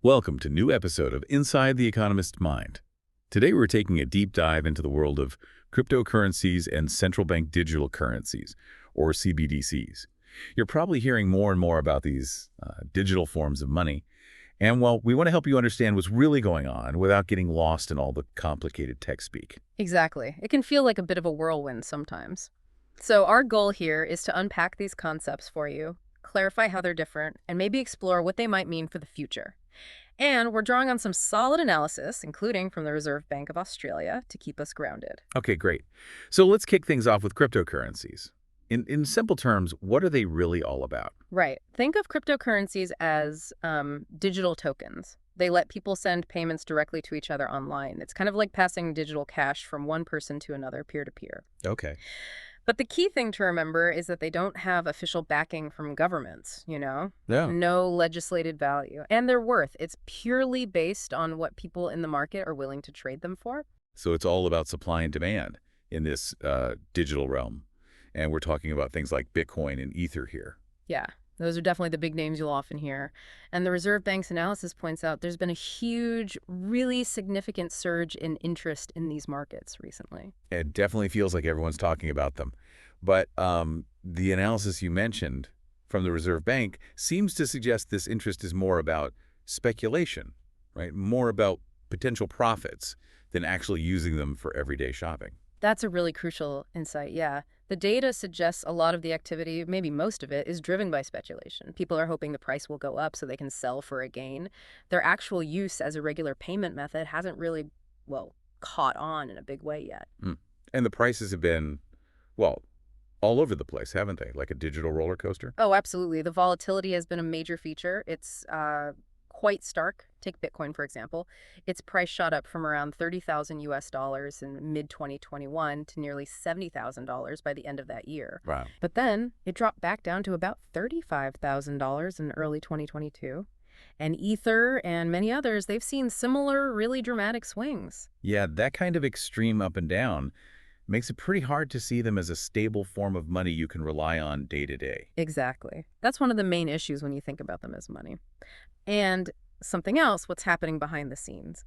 Welcome to new episode of Inside the Economist's Mind. Today we're taking a deep dive into the world of cryptocurrencies and central bank digital currencies, or CBDCs. You're probably hearing more and more about these digital forms of money, and well, we want to help you understand what's really going on without getting lost in all the complicated tech speak. Exactly. It can feel like a bit of a whirlwind sometimes. So our goal here is to unpack these concepts for you, clarify how they're different, and maybe explore what they might mean for the future. And we're drawing on some solid analysis, including from the Reserve Bank of Australia, to keep us grounded. Okay, great. So let's kick things off with cryptocurrencies. In simple terms, what are they really all about? Right. Think of cryptocurrencies as digital tokens. They let people send payments directly to each other online. It's kind of like passing digital cash from one person to another peer-to-peer. Okay. But the key thing to remember is that they don't have official backing from governments, Yeah. no legislated value. And their worth, it's purely based on what people in the market are willing to trade them for. So it's all about supply and demand in this digital realm. And we're talking about things like Bitcoin and Ether here. Yeah, those are definitely the big names you'll often hear. And the Reserve Bank's analysis points out there's been a huge, really significant surge in interest in these markets recently. It definitely feels like everyone's talking about them. But the analysis you mentioned from the Reserve Bank seems to suggest this interest is more about speculation, right? More about potential profits than actually using them for everyday shopping. That's a really crucial insight, yeah. The data suggests a lot of the activity, maybe most of it, is driven by speculation. People are hoping the price will go up so they can sell for a gain. Their actual use as a regular payment method hasn't really, well, caught on in a big way yet. And the prices have been, well, all over the place, haven't they? Like a digital roller coaster? Oh, absolutely. The volatility has been a major feature. It's quite stark. Take Bitcoin, for example. Its price shot up from around 30,000 US dollars in mid-2021 to nearly $70,000 by the end of that year. Wow. But then it dropped back down to about $35,000 in early 2022. And Ether and many others, they've seen similar, really dramatic swings. Yeah, that kind of extreme up and down makes it pretty hard to see them as a stable form of money you can rely on day to day. Exactly. That's one of the main issues when you think about them as money. And something else, what's happening behind the scenes.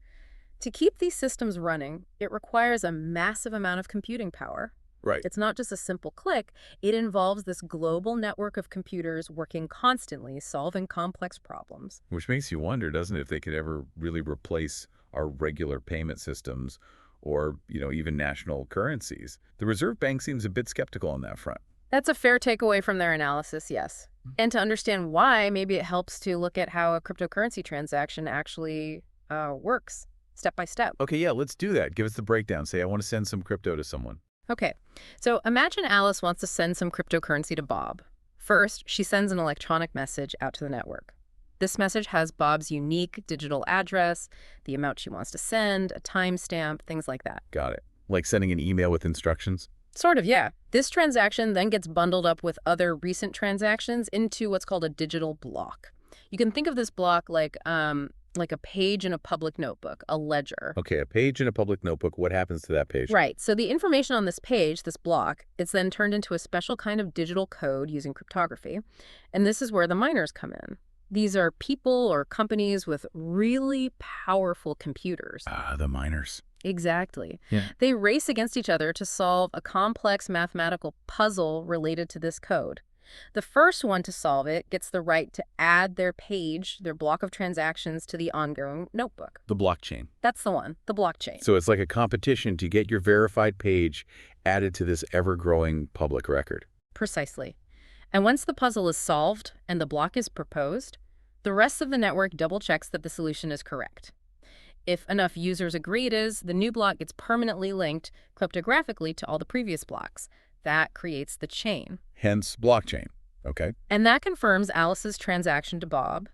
To keep these systems running, it requires a massive amount of computing power. Right. It's not just a simple click. It involves this global network of computers working constantly, solving complex problems. Which makes you wonder, doesn't it, if they could ever really replace our regular payment systems or, even national currencies. The Reserve Bank seems a bit skeptical on that front. That's a fair takeaway from their analysis, yes. And to understand why, maybe it helps to look at how a cryptocurrency transaction actually works, step by step. Okay, yeah, let's do that. Give us the breakdown. Say, I want to send some crypto to someone. Okay, so imagine Alice wants to send some cryptocurrency to Bob. First, she sends an electronic message out to the network. This message has Bob's unique digital address, the amount she wants to send, a timestamp, things like that. Got it. Like sending an email with instructions? Sort of, yeah. This transaction then gets bundled up with other recent transactions into what's called a digital block. You can think of this block like a page in a public notebook, a ledger. Okay, a page in a public notebook. What happens to that page? Right. So the information on this page, this block, it's then turned into a special kind of digital code using cryptography. And this is where the miners come in. These are people or companies with really powerful computers. Ah, the miners. Exactly. Yeah. They race against each other to solve a complex mathematical puzzle related to this code. The first one to solve it gets the right to add their page, their block of transactions, to the ongoing notebook. The blockchain. That's the one, the blockchain. So it's like a competition to get your verified page added to this ever-growing public record. Precisely. And once the puzzle is solved and the block is proposed, the rest of the network double-checks that the solution is correct. If enough users agree it is, the new block gets permanently linked cryptographically to all the previous blocks. That creates the chain. Hence, blockchain. Okay. And that confirms Alice's transaction to Bob.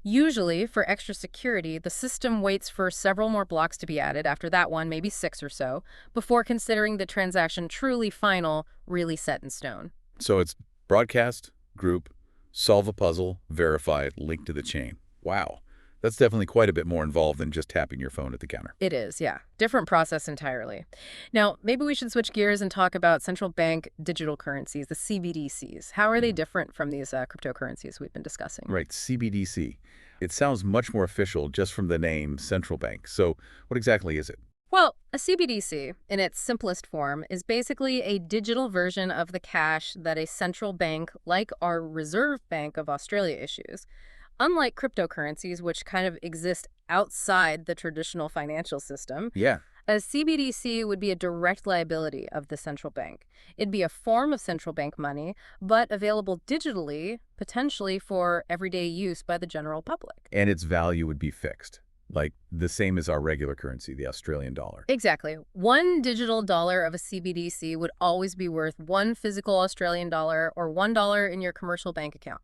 Usually, for extra security, the system waits for several more blocks to be added after that one, maybe 6 or so, before considering the transaction truly final, really set in stone. So it's broadcast, group, solve a puzzle, verified, link to the chain. Wow. That's definitely quite a bit more involved than just tapping your phone at the counter. It is, yeah. Different process entirely. Now, maybe we should switch gears and talk about central bank digital currencies, the CBDCs. How are they different from these cryptocurrencies we've been discussing? Right, CBDC. It sounds much more official just from the name central bank. So what exactly is it? Well, a CBDC, in its simplest form, is basically a digital version of the cash that a central bank, like our Reserve Bank of Australia, issues. Unlike cryptocurrencies, which kind of exist outside the traditional financial system, Yeah. a CBDC would be a direct liability of the central bank. It'd be a form of central bank money, but available digitally, potentially for everyday use by the general public. And its value would be fixed, like the same as our regular currency, the Australian dollar. Exactly. One digital dollar of a CBDC would always be worth one physical Australian dollar or $1 in your commercial bank account.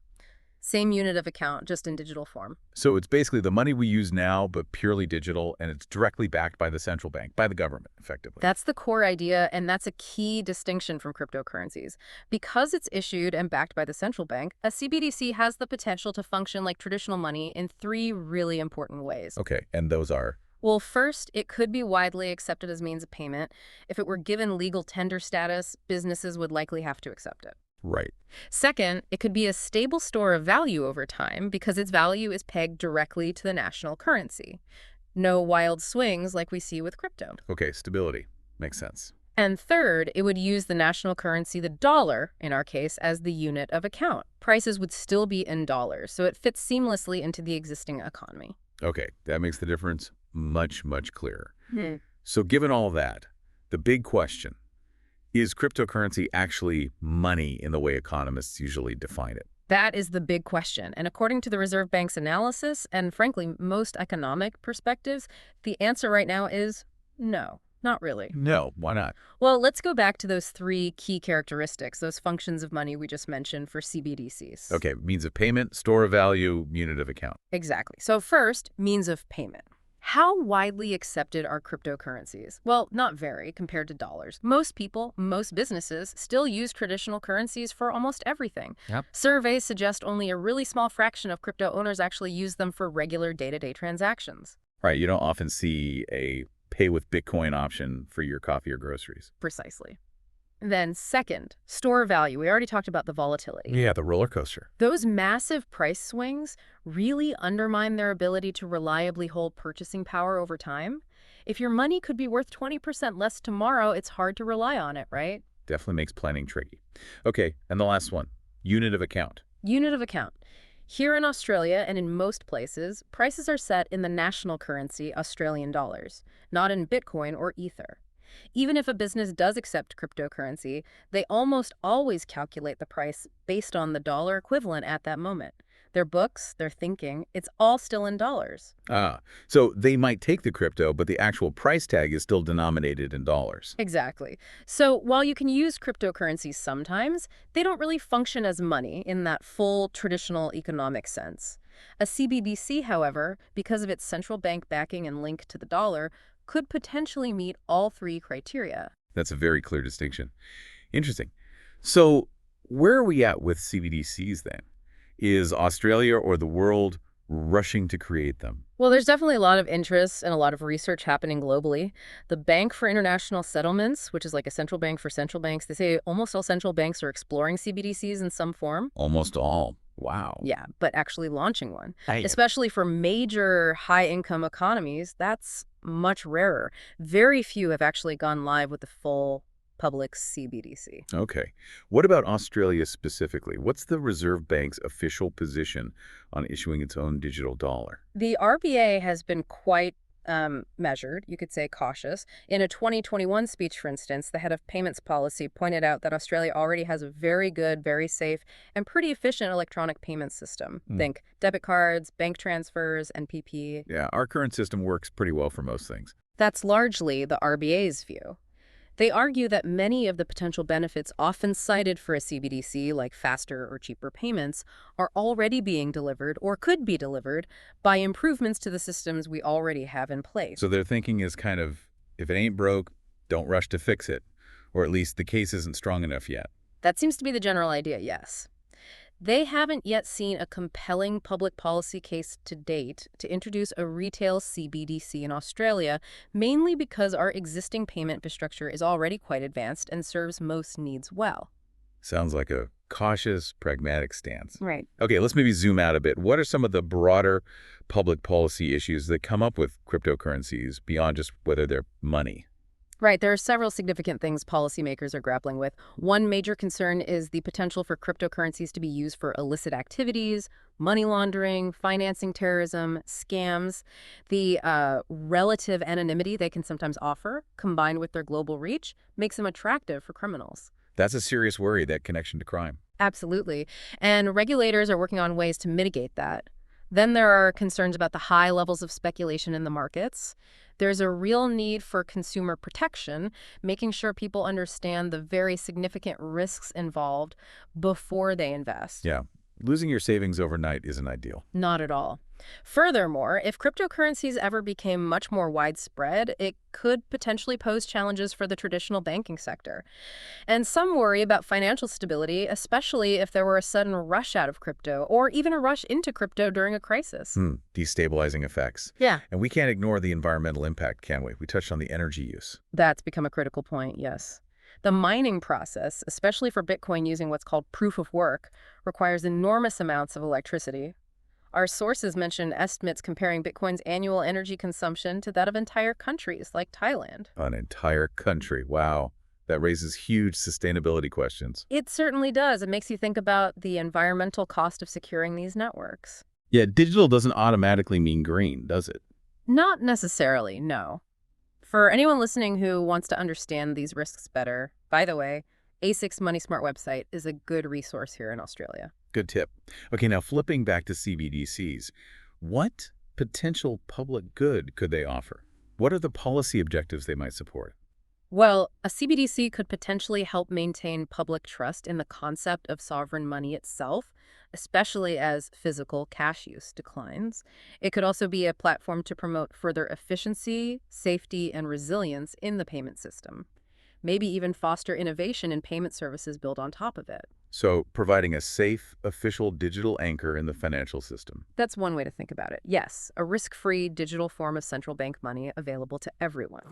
Same unit of account, just in digital form. So it's basically the money we use now, but purely digital, and it's directly backed by the central bank, by the government, effectively. That's the core idea, and that's a key distinction from cryptocurrencies. Because it's issued and backed by the central bank, a CBDC has the potential to function like traditional money in three really important ways. Okay, and those are? Well, first, it could be widely accepted as means of payment. If it were given legal tender status, businesses would likely have to accept it. Right. Second, it could be a stable store of value over time because its value is pegged directly to the national currency. No wild swings like we see with crypto. Okay, stability. Makes sense. And third, it would use the national currency, the dollar, in our case, as the unit of account. Prices would still be in dollars, so it fits seamlessly into the existing economy. Okay, that makes the difference much, much clearer. Hmm. So given all that, the big question, is cryptocurrency actually money in the way economists usually define it? That is the big question. And according to the Reserve Bank's analysis, and frankly, most economic perspectives, the answer right now is no, not really. No, why not? Well, let's go back to those three key characteristics, those functions of money we just mentioned for CBDCs. Okay, means of payment, store of value, unit of account. Exactly. So first, means of payment. How widely accepted are cryptocurrencies? Well, not very compared to dollars. Most people, most businesses, still use traditional currencies for almost everything. Yep. Surveys suggest only a really small fraction of crypto owners actually use them for regular day-to-day transactions. Right, you don't often see a pay with Bitcoin option for your coffee or groceries. Precisely. Then second, store value. We already talked about the volatility. Yeah, the roller coaster. Those massive price swings really undermine their ability to reliably hold purchasing power over time. If your money could be worth 20% less tomorrow, it's hard to rely on it, right? Definitely makes planning tricky. Okay, and the last one, unit of account. Unit of account. Here in Australia and in most places, prices are set in the national currency, Australian dollars, not in Bitcoin or Ether. Even if a business does accept cryptocurrency, they almost always calculate the price based on the dollar equivalent at that moment. Their books, their thinking, it's all still in dollars. Ah, so they might take the crypto, but the actual price tag is still denominated in dollars. Exactly. So while you can use cryptocurrencies sometimes, they don't really function as money in that full traditional economic sense. A CBDC, however, because of its central bank backing and link to the dollar, could potentially meet all three criteria. That's a very clear distinction. Interesting. So where are we at with CBDCs then? Is Australia or the world rushing to create them? Well, there's definitely a lot of interest and a lot of research happening globally. The Bank for International Settlements, which is like a central bank for central banks, they say almost all central banks are exploring CBDCs in some form. Almost all. Wow. Yeah, but actually launching one, Damn. especially for major high-income economies, that's much rarer. Very few have actually gone live with the full public CBDC. Okay. What about Australia specifically? What's the Reserve Bank's official position on issuing its own digital dollar? The RBA has been quite measured, you could say cautious. In a 2021 speech, for instance, the head of payments policy pointed out that Australia already has a very good, very safe, and pretty efficient electronic payment system. Think debit cards, bank transfers, NPP. Yeah, our current system works pretty well for most things. That's largely the RBA's view. They argue that many of the potential benefits often cited for a CBDC, like faster or cheaper payments, are already being delivered or could be delivered by improvements to the systems we already have in place. So their thinking is kind of, if it ain't broke, don't rush to fix it. Or at least the case isn't strong enough yet. That seems to be the general idea, yes. They haven't yet seen a compelling public policy case to date to introduce a retail CBDC in Australia, mainly because our existing payment infrastructure is already quite advanced and serves most needs well. Sounds like a cautious, pragmatic stance. Right. Okay, let's maybe zoom out a bit. What are some of the broader public policy issues that come up with cryptocurrencies beyond just whether they're money? Right. There are several significant things policymakers are grappling with. One major concern is the potential for cryptocurrencies to be used for illicit activities, money laundering, financing terrorism, scams. The relative anonymity they can sometimes offer, combined with their global reach, makes them attractive for criminals. That's a serious worry, that connection to crime. Absolutely. And regulators are working on ways to mitigate that. Then there are concerns about the high levels of speculation in the markets. There's a real need for consumer protection, making sure people understand the very significant risks involved before they invest. Yeah. Losing your savings overnight isn't ideal. Not at all. Furthermore, if cryptocurrencies ever became much more widespread, it could potentially pose challenges for the traditional banking sector. And some worry about financial stability, especially if there were a sudden rush out of crypto or even a rush into crypto during a crisis. Destabilizing effects. Yeah. And we can't ignore the environmental impact, can we? We touched on the energy use. That's become a critical point, yes. The mining process, especially for Bitcoin using what's called proof of work, requires enormous amounts of electricity. Our sources mention estimates comparing Bitcoin's annual energy consumption to that of entire countries like Thailand. An entire country. Wow. That raises huge sustainability questions. It certainly does. It makes you think about the environmental cost of securing these networks. Yeah, digital doesn't automatically mean green, does it? Not necessarily, no. For anyone listening who wants to understand these risks better, by the way, ASIC's Money Smart website is a good resource here in Australia. Good tip. Okay, now flipping back to CBDCs, what potential public good could they offer? What are the policy objectives they might support? Well, a CBDC could potentially help maintain public trust in the concept of sovereign money itself, especially as physical cash use declines. It could also be a platform to promote further efficiency, safety, and resilience in the payment system. Maybe even foster innovation in payment services built on top of it. So, providing a safe, official digital anchor in the financial system. That's one way to think about it. Yes, a risk-free digital form of central bank money available to everyone.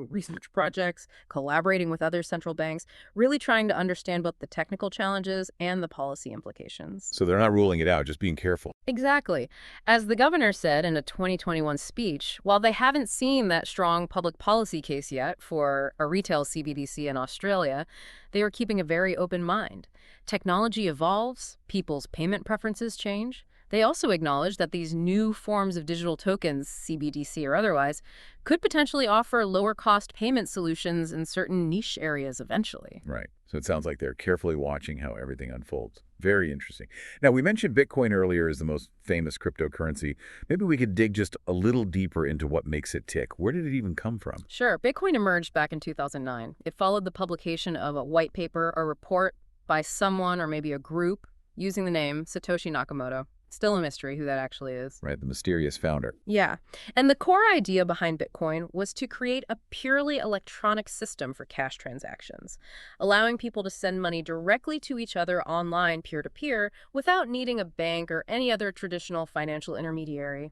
Research projects, collaborating with other central banks, really trying to understand both the technical challenges and the policy implications. So they're not ruling it out, just being careful. Exactly. As the governor said in a 2021 speech, while they haven't seen that strong public policy case yet for a retail CBDC in Australia, they are keeping a very open mind. Technology evolves, people's payment preferences change. They also acknowledge that these new forms of digital tokens, CBDC or otherwise, could potentially offer lower-cost payment solutions in certain niche areas eventually. Right. So it sounds like they're carefully watching how everything unfolds. Very interesting. Now, we mentioned Bitcoin earlier as the most famous cryptocurrency. Maybe we could dig just a little deeper into what makes it tick. Where did it even come from? Sure. Bitcoin emerged back in 2009. It followed the publication of a white paper or report by someone or maybe a group using the name Satoshi Nakamoto. Still a mystery who that actually is. Right, the mysterious founder. Yeah. And the core idea behind Bitcoin was to create a purely electronic system for cash transactions, allowing people to send money directly to each other online peer-to-peer without needing a bank or any other traditional financial intermediary.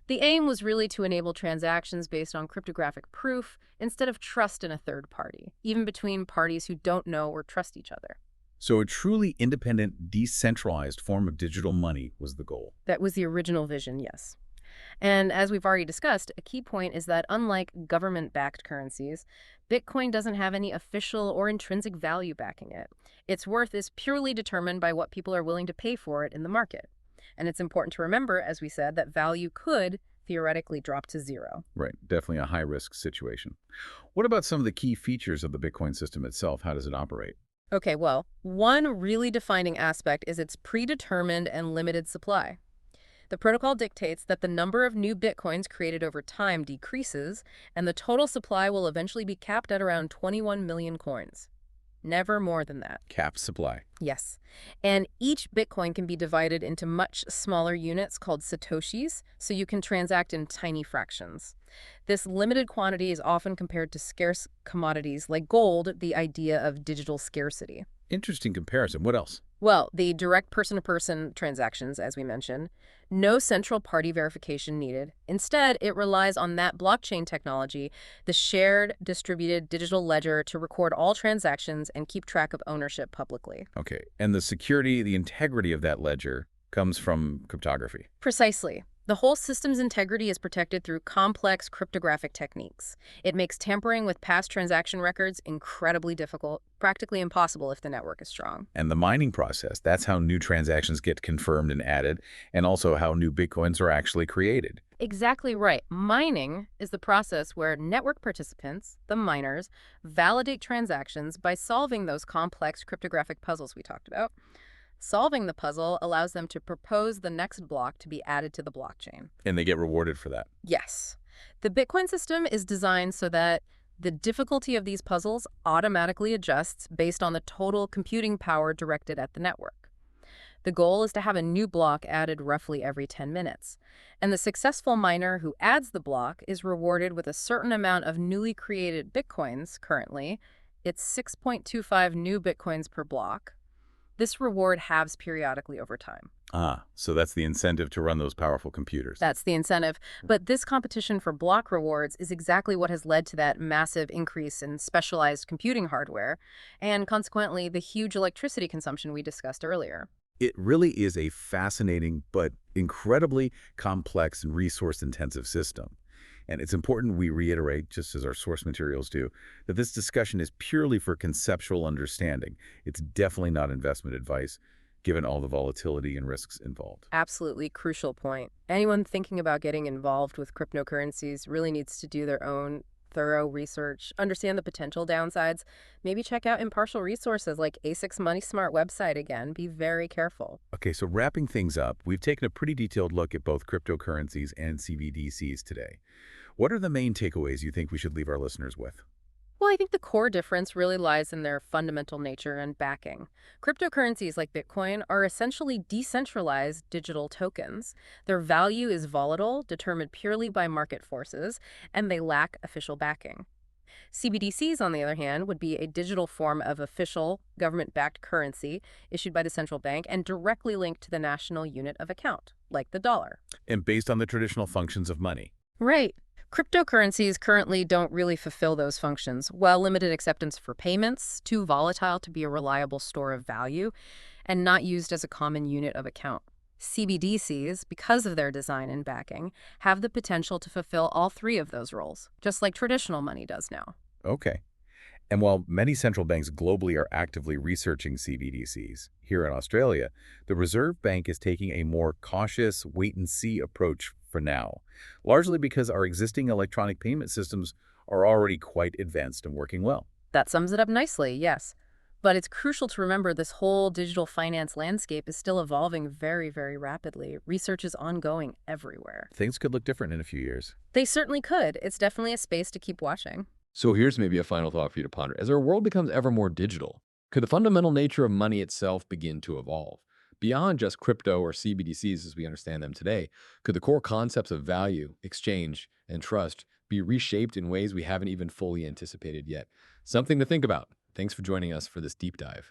The aim was really to enable transactions based on cryptographic proof instead of trust in a third party, even between parties who don't know or trust each other. So a truly independent, decentralized form of digital money was the goal. That was the original vision, yes. And as we've already discussed, a key point is that unlike government-backed currencies, Bitcoin doesn't have any official or intrinsic value backing it. Its worth is purely determined by what people are willing to pay for it in the market. And it's important to remember, as we said, that value could theoretically drop to zero. Right, definitely a high-risk situation. What about some of the key features of the Bitcoin system itself? How does it operate? Okay, well, one really defining aspect is its predetermined and limited supply. The protocol dictates that the number of new Bitcoins created over time decreases, and the total supply will eventually be capped at around 21 million coins. Never more than that. Capped supply. Yes. And each Bitcoin can be divided into much smaller units called Satoshis, so you can transact in tiny fractions. This limited quantity is often compared to scarce commodities like gold, the idea of digital scarcity. Interesting comparison. What else? Well, the direct person-to-person transactions, as we mentioned, no central party verification needed. Instead, it relies on that blockchain technology, the shared distributed digital ledger to record all transactions and keep track of ownership publicly. Okay, and the security, the integrity of that ledger comes from cryptography. Precisely. The whole system's integrity is protected through complex cryptographic techniques. It makes tampering with past transaction records incredibly difficult, practically impossible if the network is strong. And the mining process, that's how new transactions get confirmed and added, and also how new Bitcoins are actually created. Exactly right. Mining is the process where network participants, the miners, validate transactions by solving those complex cryptographic puzzles we talked about. Solving the puzzle allows them to propose the next block to be added to the blockchain. And they get rewarded for that. Yes. The Bitcoin system is designed so that the difficulty of these puzzles automatically adjusts based on the total computing power directed at the network. The goal is to have a new block added roughly every 10 minutes. And the successful miner who adds the block is rewarded with a certain amount of newly created Bitcoins currently. It's 6.25 new Bitcoins per block. This reward halves periodically over time. Ah, so that's the incentive to run those powerful computers. That's the incentive. But this competition for block rewards is exactly what has led to that massive increase in specialized computing hardware and consequently the huge electricity consumption we discussed earlier. It really is a fascinating but incredibly complex and resource-intensive system. And it's important we reiterate, just as our source materials do, that this discussion is purely for conceptual understanding. It's definitely not investment advice, given all the volatility and risks involved. Absolutely crucial point. Anyone thinking about getting involved with cryptocurrencies really needs to do their own thorough research, understand the potential downsides, maybe check out impartial resources like ASIC's Money Smart website again. Be very careful. Okay, so wrapping things up, we've taken a pretty detailed look at both cryptocurrencies and CBDCs today. What are the main takeaways you think we should leave our listeners with? Well, I think the core difference really lies in their fundamental nature and backing. Cryptocurrencies like Bitcoin are essentially decentralized digital tokens. Their value is volatile, determined purely by market forces, and they lack official backing. CBDCs, on the other hand, would be a digital form of official government-backed currency issued by the central bank and directly linked to the national unit of account, like the dollar. And based on the traditional functions of money. Right. Cryptocurrencies currently don't really fulfill those functions. While limited acceptance for payments, too volatile to be a reliable store of value, and not used as a common unit of account. CBDCs, because of their design and backing, have the potential to fulfill all three of those roles, just like traditional money does now. Okay. And while many central banks globally are actively researching CBDCs, here in Australia, the Reserve Bank is taking a more cautious wait-and-see approach for now, largely because our existing electronic payment systems are already quite advanced and working well. That sums it up nicely, yes. But it's crucial to remember this whole digital finance landscape is still evolving very, very rapidly. Research is ongoing everywhere. Things could look different in a few years. They certainly could. It's definitely a space to keep watching. So here's maybe a final thought for you to ponder. As our world becomes ever more digital, could the fundamental nature of money itself begin to evolve? Beyond just crypto or CBDCs as we understand them today, could the core concepts of value, exchange, and trust be reshaped in ways we haven't even fully anticipated yet? Something to think about. Thanks for joining us for this deep dive.